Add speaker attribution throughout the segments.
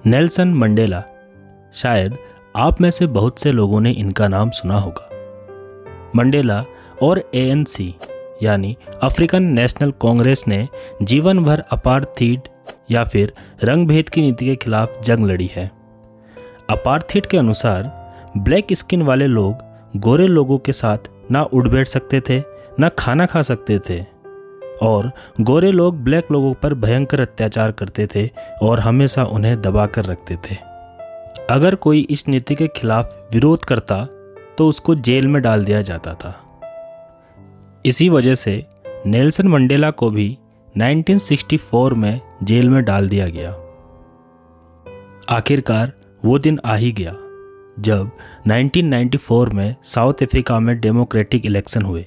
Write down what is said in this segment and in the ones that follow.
Speaker 1: Nelson Mandela. शायद आप में से बहुत से लोगों ने इनका नाम सुना होगा। मंडेला और ANC यानी अफ्रीकन नेशनल कांग्रेस ने जीवन भर अपार्थीड या फिर रंग भेद की नीति के खिलाफ जंग लड़ी है। अपार्थीड के अनुसार ब्लैक स्किन वाले लोग गोरे लोगों के साथ ना उठ बैठ सकते थे, ना खाना खा सकते थे और गोरे लोग ब्लैक लोगों पर भयंकर अत्याचार करते थे और हमेशा उन्हें दबा कर रखते थे। अगर कोई इस नीति के खिलाफ विरोध करता तो उसको जेल में डाल दिया जाता था। इसी वजह से नेल्सन मंडेला को भी 1964 में जेल में डाल दिया गया। आखिरकार वो दिन आ ही गया जब 1994 में साउथ अफ्रीका में डेमोक्रेटिक इलेक्शन हुए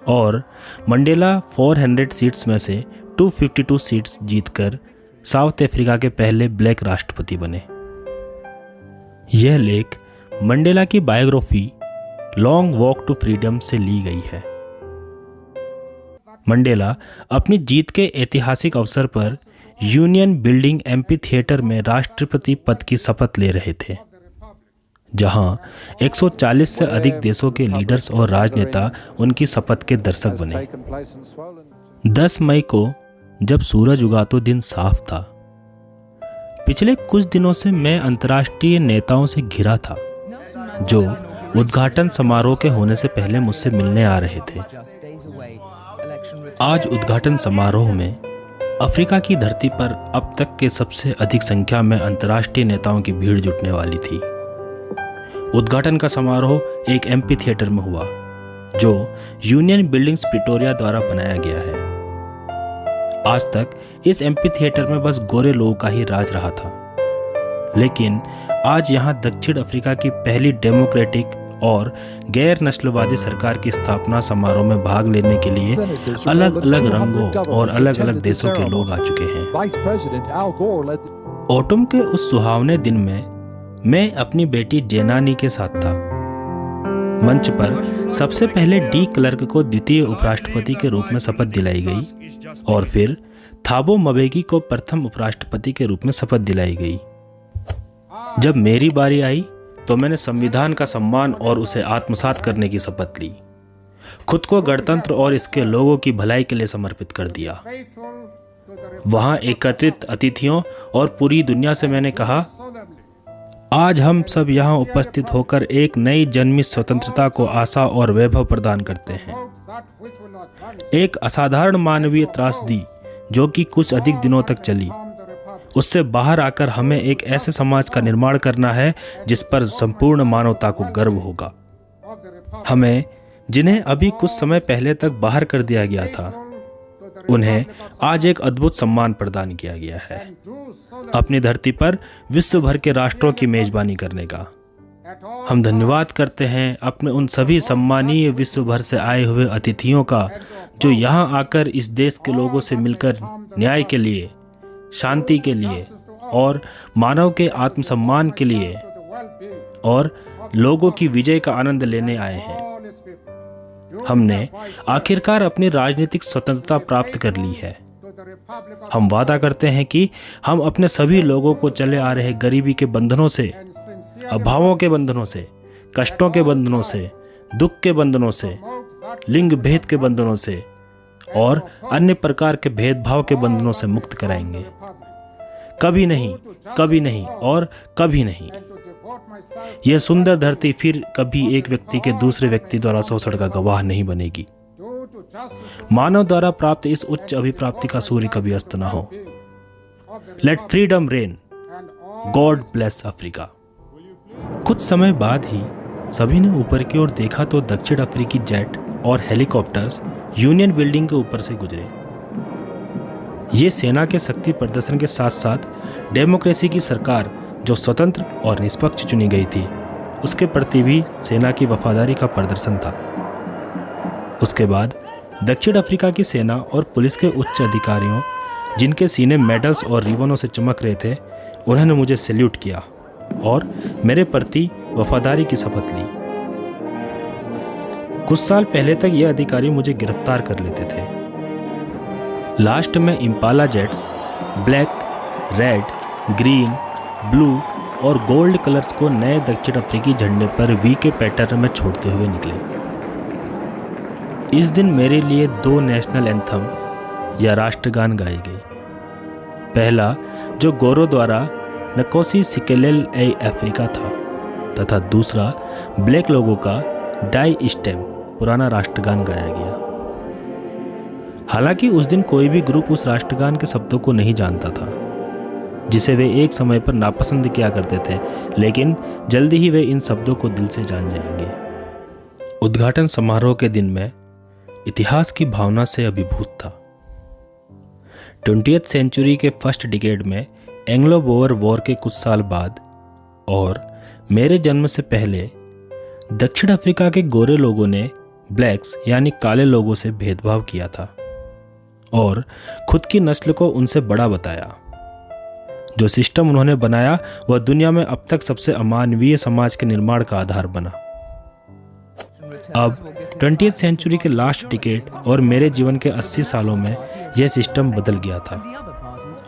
Speaker 1: और मंडेला 400 सीट्स में से 252 सीट्स जीतकर साउथ अफ्रीका के पहले ब्लैक राष्ट्रपति बने। यह लेख मंडेला की biography Long Walk to Freedom से ली गई है। मंडेला अपनी जीत के ऐतिहासिक अवसर पर यूनियन बिल्डिंग एम्पी थिएटर में राष्ट्रपति पद की शपथ ले रहे थे, जहां 140 से अधिक देशों के लीडर्स और राजनेता उनकी शपथ के दर्शक बने। 10 मई को जब सूरज उगा तो दिन साफ था। पिछले कुछ दिनों से मैं अंतर्राष्ट्रीय नेताओं से घिरा था जो उद्घाटन समारोह के होने से पहले मुझसे मिलने आ रहे थे। आज उद्घाटन समारोह में अफ्रीका की धरती पर अब तक के सबसे अधिक संख्या में अंतर्राष्ट्रीय नेताओं की भीड़ जुटने वाली थी। उद्घाटन का समारोह एक एम्पी थिएटर में हुआ जो यूनियन बिल्डिंग्स प्रिटोरिया द्वारा बनाया गया है। आज तक इस एम्पी थिएटर में बस गोरे लोगों का ही राज रहा था, लेकिन आज यहाँ दक्षिण अफ्रीका की पहली डेमोक्रेटिक और गैर नस्लवादी सरकार की स्थापना समारोह में भाग लेने के लिए अलग अलग रंगों और अलग अलग देशों के लोग आ चुके हैं। ऑटम के उस सुहावने दिन में मैं अपनी बेटी जेनानी के साथ था। मंच पर सबसे पहले डी क्लर्क को द्वितीय उपराष्ट्रपति के रूप में शपथ दिलाई गई और फिर थाबो मबेगी को प्रथम उपराष्ट्रपति के रूप में शपथ दिलाई गई। जब मेरी बारी आई तो मैंने संविधान का सम्मान और उसे आत्मसात करने की शपथ ली। खुद को गणतंत्र और इसके लोगों की भलाई के लिए समर्पित कर दिया। वहां एकत्रित अतिथियों और पूरी दुनिया से मैंने कहा, आज हम सब यहाँ उपस्थित होकर एक नई जन्मी स्वतंत्रता को आशा और वैभव प्रदान करते हैं। एक असाधारण मानवीय त्रासदी जो कि कुछ अधिक दिनों तक चली, उससे बाहर आकर हमें एक ऐसे समाज का निर्माण करना है जिस पर संपूर्ण मानवता को गर्व होगा। हमें जिन्हें अभी कुछ समय पहले तक बाहर कर दिया गया था, उन्हें आज एक अद्भुत सम्मान प्रदान किया गया है, अपनी धरती पर विश्व भर के राष्ट्रों की मेजबानी करने का। हम धन्यवाद करते हैं अपने उन सभी सम्मानीय विश्व भर से आए हुए अतिथियों का जो यहाँ आकर इस देश के लोगों से मिलकर न्याय के लिए, शांति के लिए और मानव के आत्मसम्मान के लिए और लोगों की विजय का आनंद लेने आए हैं। हमने आखिरकार अपनी राजनीतिक स्वतंत्रता प्राप्त कर ली है। हम वादा करते हैं कि हम अपने सभी लोगों को चले आ रहे गरीबी के बंधनों से, अभावों के बंधनों से, कष्टों के बंधनों से, दुख के बंधनों से, लिंग भेद के बंधनों से और अन्य प्रकार के भेदभाव के बंधनों से मुक्त कराएंगे। कभी नहीं, कभी नहीं और कभी नहीं। यह सुंदर धरती फिर कभी एक व्यक्ति के दूसरे व्यक्ति द्वारा शोषण का गवाह नहीं बनेगी। मानव द्वारा प्राप्त इस उच्च अभिप्राप्ति का सूर्य कभी अस्त न हो। Let freedom reign. God bless Africa. कुछ समय बाद ही सभी ने ऊपर की ओर देखा तो दक्षिण अफ्रीकी जेट और हेलीकॉप्टर्स यूनियन बिल्डिंग के ऊपर से गुजरे। ये सेना के शक्ति प्रदर्शन के साथ साथ डेमोक्रेसी की सरकार जो स्वतंत्र और निष्पक्ष चुनी गई थी, उसके प्रति भी सेना की वफादारी का प्रदर्शन था। उसके बाद दक्षिण अफ्रीका की सेना और पुलिस के उच्च अधिकारियों, जिनके सीने मेडल्स और रिबनों से चमक रहे थे, उन्होंने मुझे सैल्यूट किया और मेरे प्रति वफादारी की शपथ ली। कुछ साल पहले तक ये अधिकारी मुझे गिरफ्तार कर लेते थे। लास्ट में Impala jets black, red green, blue और गोल्ड कलर्स को नए दक्षिण अफ्रीकी झंडे पर वी के पैटर्न में छोड़ते हुए निकले। इस दिन मेरे लिए 2 नेशनल एंथम या राष्ट्रगान गाए गए। पहला, जो गोरो द्वारा नकोसी सिकेलेल ए अफ्रीका था, तथा दूसरा ब्लैक लोगों का डाई स्टेम पुराना राष्ट्रगान गाया गया। हालांकि उस दिन कोई भी ग्रुप उस राष्ट्रगान के शब्दों को नहीं जानता था, जिसे वे एक समय पर नापसंद किया करते थे, लेकिन जल्दी ही वे इन शब्दों को दिल से जान जाएंगे। उद्घाटन समारोह के दिन मैं इतिहास की भावना से अभिभूत था। 20th सेंचुरी के फर्स्ट डिकेड में एंग्लो बोअर वॉर के कुछ साल बाद और मेरे जन्म से पहले दक्षिण अफ्रीका के गोरे लोगों ने ब्लैक्स यानी काले लोगों से भेदभाव किया था और खुद की नस्ल को उनसे बड़ा बताया। जो सिस्टम उन्होंने बनाया वह दुनिया में अब तक सबसे अमानवीय समाज के निर्माण का आधार बना। अब 20th सेंचुरी के लास्ट डिकेड और मेरे जीवन के 80 सालों में यह सिस्टम बदल गया था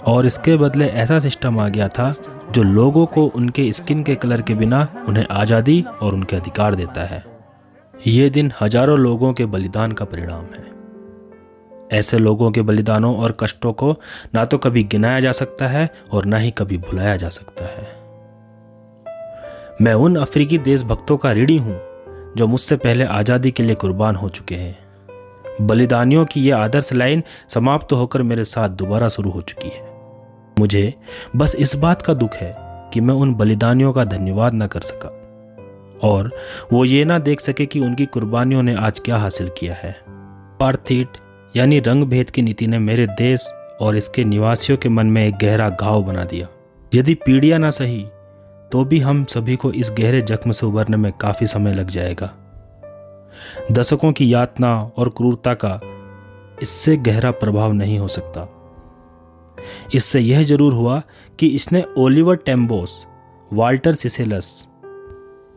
Speaker 1: और इसके बदले ऐसा सिस्टम आ गया था जो लोगों को उनके स्किन के कलर के बिना उन्हें आज़ादी और उनके अधिकार देता है। ये दिन हजारों लोगों के बलिदान का परिणाम है। ऐसे लोगों के बलिदानों और कष्टों को ना तो कभी गिनाया जा सकता है और ना ही कभी भुलाया जा सकता है। मैं उन अफ्रीकी देशभक्तों का ऋणी हूं जो मुझसे पहले आज़ादी के लिए कुर्बान हो चुके हैं। बलिदानियों की यह आदर्श लाइन समाप्त होकर मेरे साथ दोबारा शुरू हो चुकी है। मुझे बस इस बात का दुख है कि मैं उन बलिदानियों का धन्यवाद न कर सका और वो ये ना देख सके कि उनकी कुर्बानियों ने आज क्या हासिल किया है। अपार्थाइड यानी रंग भेद की नीति ने मेरे देश और इसके निवासियों के मन में एक गहरा घाव बना दिया। यदि पीढ़ियां ना सही तो भी हम सभी को इस गहरे जख्म से उबरने में काफी समय लग जाएगा। दशकों की यातना और क्रूरता का इससे गहरा प्रभाव नहीं हो सकता। इससे यह जरूर हुआ कि इसने Oliver Tambos, Walter Sisulus,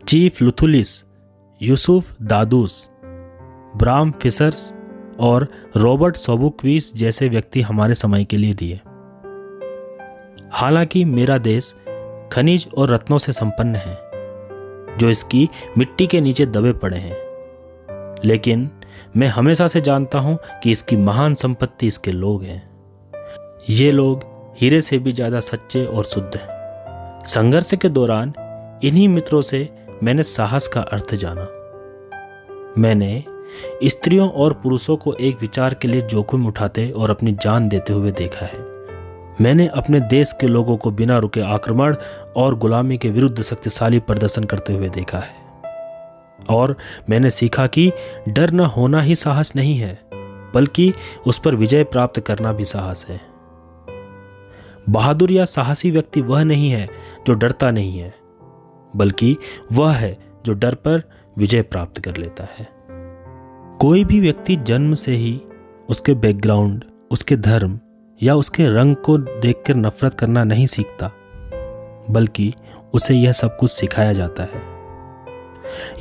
Speaker 1: chief Luthulis, Yusuf Dadoos, Bram Fischers और रॉबर्ट सोबुक्वीस जैसे व्यक्ति हमारे समय के लिए दिए। हालांकि मेरा देश खनिज और रत्नों से संपन्न है जो इसकी मिट्टी के नीचे दबे पड़े हैं, लेकिन मैं हमेशा से जानता हूं कि इसकी महान संपत्ति इसके लोग हैं। ये लोग हीरे से भी ज्यादा सच्चे और शुद्ध हैं। संघर्ष के दौरान इन्हीं मित्रों से मैंने साहस का अर्थ जाना। मैंने स्त्रियों और पुरुषों को एक विचार के लिए जोखिम उठाते और अपनी जान देते हुए देखा है। मैंने अपने देश के लोगों को बिना रुके आक्रमण और गुलामी के विरुद्ध शक्तिशाली प्रदर्शन करते हुए देखा है और मैंने सीखा कि डर न होना ही साहस नहीं है, बल्कि उस पर विजय प्राप्त करना भी साहस है। बहादुर या साहसी व्यक्ति वह नहीं है जो डरता नहीं है, बल्कि वह है जो डर पर विजय प्राप्त कर लेता है। कोई भी व्यक्ति जन्म से ही उसके बैकग्राउंड, उसके धर्म या उसके रंग को देखकर नफरत करना नहीं सीखता, बल्कि उसे यह सब कुछ सिखाया जाता है।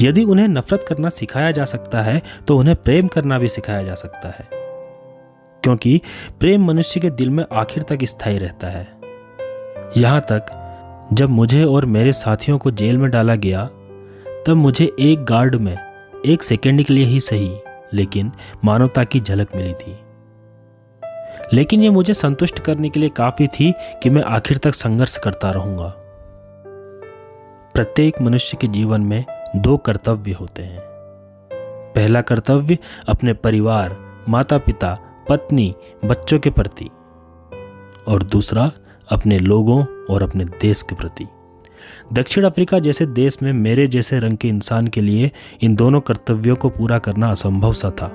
Speaker 1: यदि उन्हें नफरत करना सिखाया जा सकता है तो उन्हें प्रेम करना भी सिखाया जा सकता है, क्योंकि प्रेम मनुष्य के दिल में आखिर तक स्थायी रहता है। यहां तक जब मुझे और मेरे साथियों को जेल में डाला गया तब मुझे एक गार्ड में 1 सेकंड के लिए ही सही, लेकिन मानवता की झलक मिली थी। लेकिन यह मुझे संतुष्ट करने के लिए काफी थी कि मैं आखिर तक संघर्ष करता रहूंगा। प्रत्येक मनुष्य के जीवन में 2 कर्तव्य होते हैं। पहला कर्तव्य अपने परिवार, माता पिता, पत्नी, बच्चों के प्रति, और दूसरा अपने लोगों और अपने देश के प्रति। दक्षिण अफ्रीका जैसे देश में मेरे जैसे रंग के इंसान के लिए इन दोनों कर्तव्यों को पूरा करना असंभव सा था।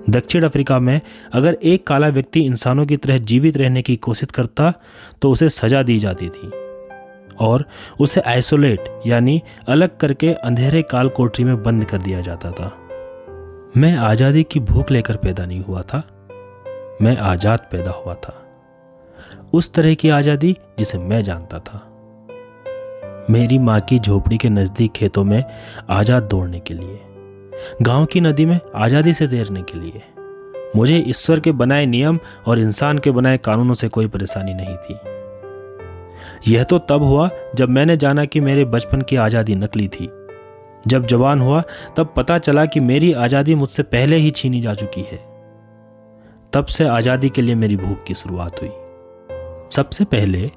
Speaker 1: दक्षिण अफ्रीका में अगर एक काला व्यक्ति इंसानों की तरह जीवित रहने की कोशिश करता तो उसे सजा दी जाती थी और उसे आइसोलेट यानी अलग करके अंधेरे काल कोठरी में बंद कर दिया जाता था। मैं आज़ादी की भूख लेकर पैदा नहीं हुआ था, मैं आज़ाद पैदा हुआ था। उस तरह की आज़ादी जिसे मैं जानता था। मेरी माँ की झोपड़ी के नज़दीक खेतों में आज़ाद दौड़ने के लिए, गांव की नदी में आज़ादी से तैरने के लिए। मुझे ईश्वर के बनाए नियम और इंसान के बनाए कानूनों से कोई परेशानी नहीं थी। यह तो तब हुआ जब मैंने जाना कि मेरे बचपन की आज़ादी नकली थी। जब जवान हुआ तब पता चला कि मेरी आज़ादी मुझसे पहले ही छीनी जा चुकी है। तब से आज़ादी के लिए मेरी भूख की शुरुआत हुई। सबसे पहले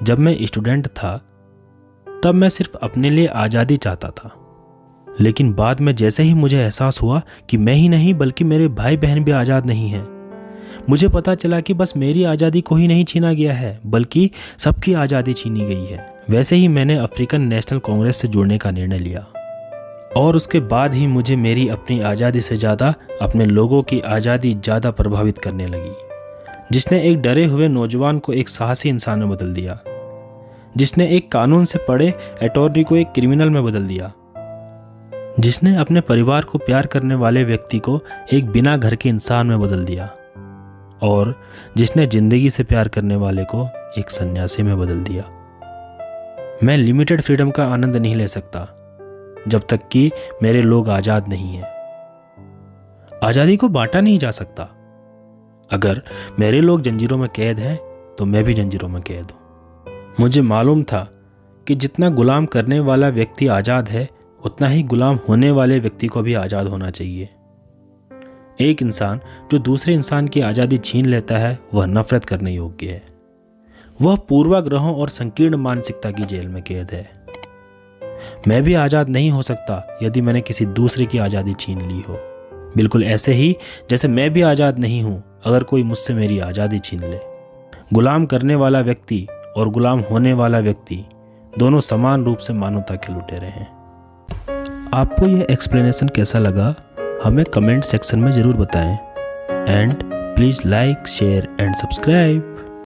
Speaker 1: जब मैं स्टूडेंट था तब मैं सिर्फ अपने लिए आज़ादी चाहता था, लेकिन बाद में जैसे ही मुझे एहसास हुआ कि मैं ही नहीं बल्कि मेरे भाई बहन भी आज़ाद नहीं हैं, मुझे पता चला कि बस मेरी आज़ादी को ही नहीं छीना गया है बल्कि सबकी आज़ादी छीनी गई है। वैसे ही मैंने अफ्रीकन नेशनल कांग्रेस से जुड़ने का निर्णय लिया और उसके बाद ही मुझे मेरी अपनी आज़ादी से ज़्यादा अपने लोगों की आज़ादी ज़्यादा प्रभावित करने लगी, जिसने एक डरे हुए नौजवान को एक साहसी इंसान में बदल दिया, जिसने एक कानून से पढ़े अटॉर्नी को एक क्रिमिनल में बदल दिया, जिसने अपने परिवार को प्यार करने वाले व्यक्ति को एक बिना घर के इंसान में बदल दिया और जिसने जिंदगी से प्यार करने वाले को एक सन्यासी में बदल दिया। मैं लिमिटेड फ्रीडम का आनंद नहीं ले सकता जब तक कि मेरे लोग आज़ाद नहीं हैं। आज़ादी को बांटा नहीं जा सकता। अगर मेरे लोग जंजीरों में कैद हैं तो मैं भी जंजीरों में कैद हूँ। मुझे मालूम था कि जितना गुलाम करने वाला व्यक्ति आज़ाद है उतना ही गुलाम होने वाले व्यक्ति को भी आज़ाद होना चाहिए। एक इंसान जो दूसरे इंसान की आज़ादी छीन लेता है वह नफरत करने योग्य है। वह पूर्वाग्रहों और संकीर्ण मानसिकता की जेल में कैद है। मैं भी आज़ाद नहीं हो सकता यदि मैंने किसी दूसरे की आज़ादी छीन ली हो, बिल्कुल ऐसे ही जैसे मैं भी आज़ाद नहीं हूँ अगर कोई मुझसे मेरी आज़ादी छीन ले। गुलाम करने वाला व्यक्ति और गुलाम होने वाला व्यक्ति दोनों समान रूप से मानवता के लुटेरे हैं। आपको यह एक्सप्लेनेशन कैसा लगा हमें कमेंट सेक्शन में ज़रूर बताएं and please like share and subscribe.